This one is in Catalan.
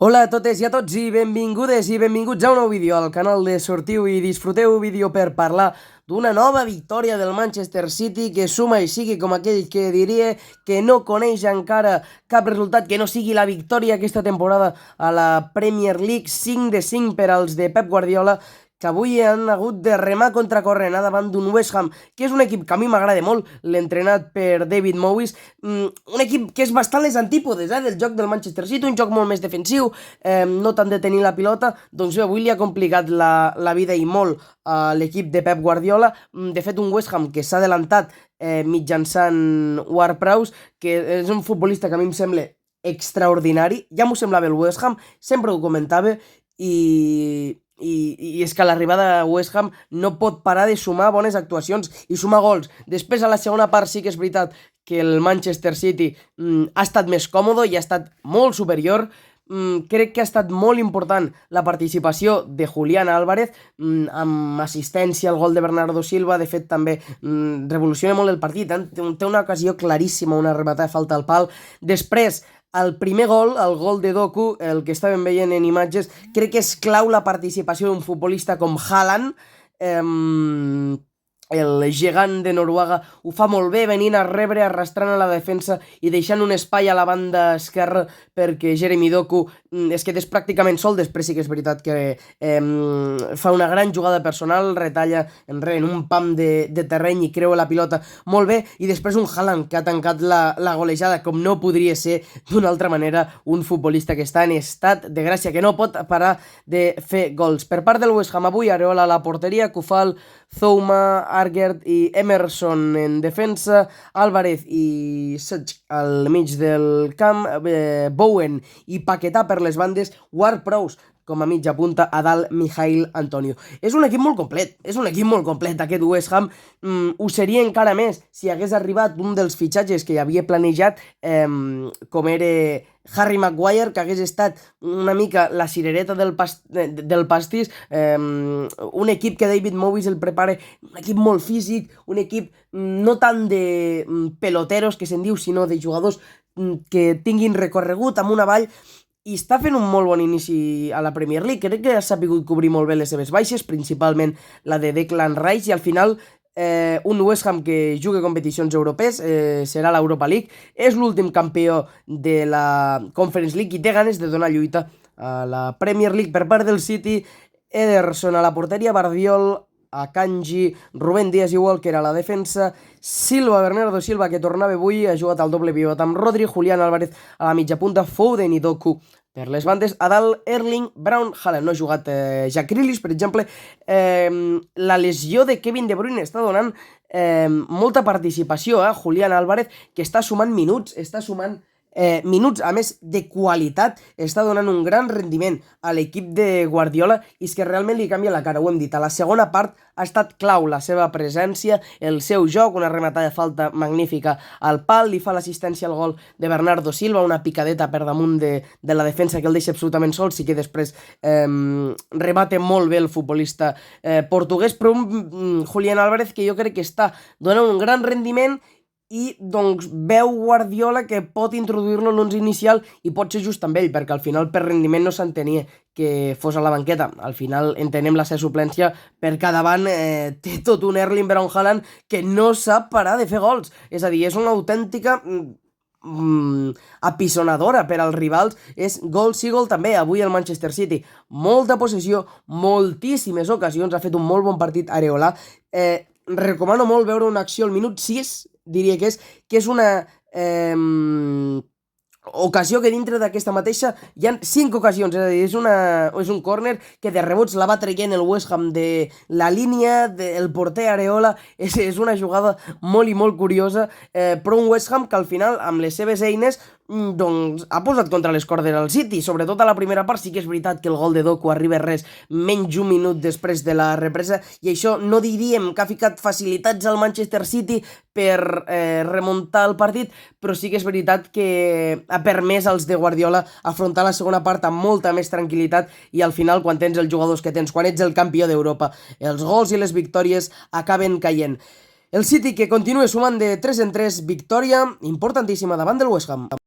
Hola a totes i a tots i benvingudes i benvinguts a un nou vídeo al canal de Sortiu i Disfruteu, vídeo per parlar d'una nova victòria del Manchester City que suma i sigui com aquell que diria que no coneix encara cap resultat que no sigui la victòria aquesta temporada a la Premier League, 5 de 5 per als de Pep Guardiola, que avui han hagut de remar contracorrent davant d'un West Ham, que és un equip que a mi m'agrada molt, l'entrenat per David Moyes, un equip que és bastant les antípodes del joc del Manchester City, un joc molt més defensiu, no tant de tenir la pilota. Doncs bé, avui li ha complicat la vida i molt a l'equip de Pep Guardiola. De fet, un West Ham que s'ha adelantat mitjançant Ward-Prowse, que és un futbolista que a mi em sembla extraordinari, ja m'ho semblava el West Ham, sempre ho comentava, i és que l'arribada de West Ham no pot parar de sumar bones actuacions i sumar gols. Després, a la segona part, sí que és veritat que el Manchester City ha estat més còmode i ha estat molt superior. Crec que ha estat molt important la participació de Julián Álvarez, amb assistència al gol de Bernardo Silva. De fet, també revoluciona molt el partit, té una ocasió claríssima, una rematada de falta al pal. Després, el primer gol, el gol de Doku, el que estàvem veient en imatges, crec que és clau la participació d'un futbolista com Haaland. El gegant de Noruega ho fa molt bé, venint a rebre, arrastrant a la defensa i deixant un espai a la banda esquerra perquè Jeremy Doku es quedés pràcticament sol. Després sí que és veritat que fa una gran jugada personal, retalla en un pam de terreny i creua la pilota molt bé, i després un Haaland que ha tancat la golejada com no podria ser d'una altra manera, un futbolista que està en estat de gràcia, que no pot parar de fer gols. Per part del West Ham avui, Areola a la porteria, Coufal, Zouma, Argert i Emerson en defensa, Álvarez i Sech al mig del camp, Bowen i Paquetá per les bandes, Ward-Prowse com a mitja punta, a dalt Mijail Antonio. És un equip molt complet, aquest West Ham. Ho seria encara més si hagués arribat un dels fitxatges que hi havia planejat, com era Harry Maguire, que hagués estat una mica la cirereta del pastís. Un equip que David Moyes el prepara, un equip molt físic, un equip no tant de peloteros, que se'n diu, sinó de jugadors que tinguin recorregut amunt avall, i està fent un molt bon inici a la Premier League. Crec que ha sabut cobrir molt bé les seves baixes, principalment la de Declan Rice, i al final un West Ham que juga competicions europees, serà l'Europa League, és l'últim campió de la Conference League i té ganes de donar lluita a la Premier League. Per part del City, Ederson a la porteria, Bardiol, Akanji, Rubén Díaz i Walker a la defensa, Bernardo Silva, que tornava avui, ha jugat al doble pivot amb Rodri, Julián Álvarez a la mitja punta, Foden i Doku per les bandes, a dalt Erling Brown Haaland. No ha jugat Jack Grealish, per exemple. La lesió de Kevin De Bruyne està donant molta participació a Julián Álvarez, que està sumant minuts, a més de qualitat, està donant un gran rendiment a l'equip de Guardiola, i és que realment li canvia la cara. Ho hem dit, a la segona part ha estat clau la seva presència, el seu joc, una rematada de falta magnífica al pal, li fa l'assistència al gol de Bernardo Silva, una picadeta per damunt de la defensa que el deixa absolutament sol. Sí que després remate molt bé el futbolista portuguès, però un Julián Álvarez que jo crec que està donant un gran rendiment, i doncs veu Guardiola que pot introduir-lo en l'11 inicial i pot ser just amb ell, perquè al final per rendiment no s'entenia que fos a la banqueta. Al final entenem la seva suplència perquè davant té tot un Erling Brown Haaland que no sap parar de fer gols. És a dir, és una autèntica apisonadora per als rivals. És gol sí gol també. Avui el Manchester City, molta possessió, moltíssimes ocasions, ha fet un molt bon partit Areola. Recomano molt veure una acció al minut 6, diria que és una ocasió que dintre d'aquesta mateixa hi ha 5 ocasions, és a dir, és un córner que de rebots la va traient el West Ham de la línia del porter Areola. És una jugada molt i molt curiosa, però un West Ham que al final, amb les seves eines, doncs ha posat contra les cordes al City, sobretot a la primera part. Sí que és veritat que el gol de Doku arriba res menys un minut després de la represa, i això no diríem que ha ficat facilitats al Manchester City per remuntar el partit, però sí que és veritat que ha permès als de Guardiola afrontar la segona part amb molta més tranquil·litat, i al final, quan tens els jugadors que tens, quan ets el campió d'Europa, els gols i les victòries acaben caient. El City que continua sumant de 3 en 3, victòria importantíssima davant del West Ham.